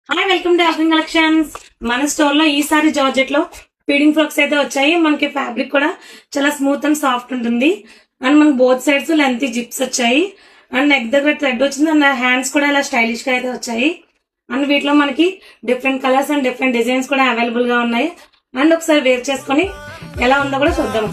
Hi, welcome to offering collections. మన store లో ఈసారి జార్జెట్ లో ఫీడింగ్ ఫ్రాక్స్ అయితే వచ్చాయి. మనకి ఫ్యాబ్రిక్ కూడా చాలా స్మూత్ అండ్ సాఫ్ట్ ఉంటుంది. అండ్ మనకి బోత్ సైడ్స్ లెంతీ జిప్స్ వచ్చాయి. అండ్ నెక్ దగ్గర థ్రెడ్ వచ్చింది. అండ్ హ్యాండ్స్ కూడా ఇలా స్టైలిష్ గా అయితే వచ్చాయి. అండ్ వీటిలో మనకి different colours and different designs కూడా అవైలబుల్ గా ఉన్నాయి. అండ్ ఒకసారి వేర్ చేసుకొని ఎలా ఉందో కూడా చూద్దాం.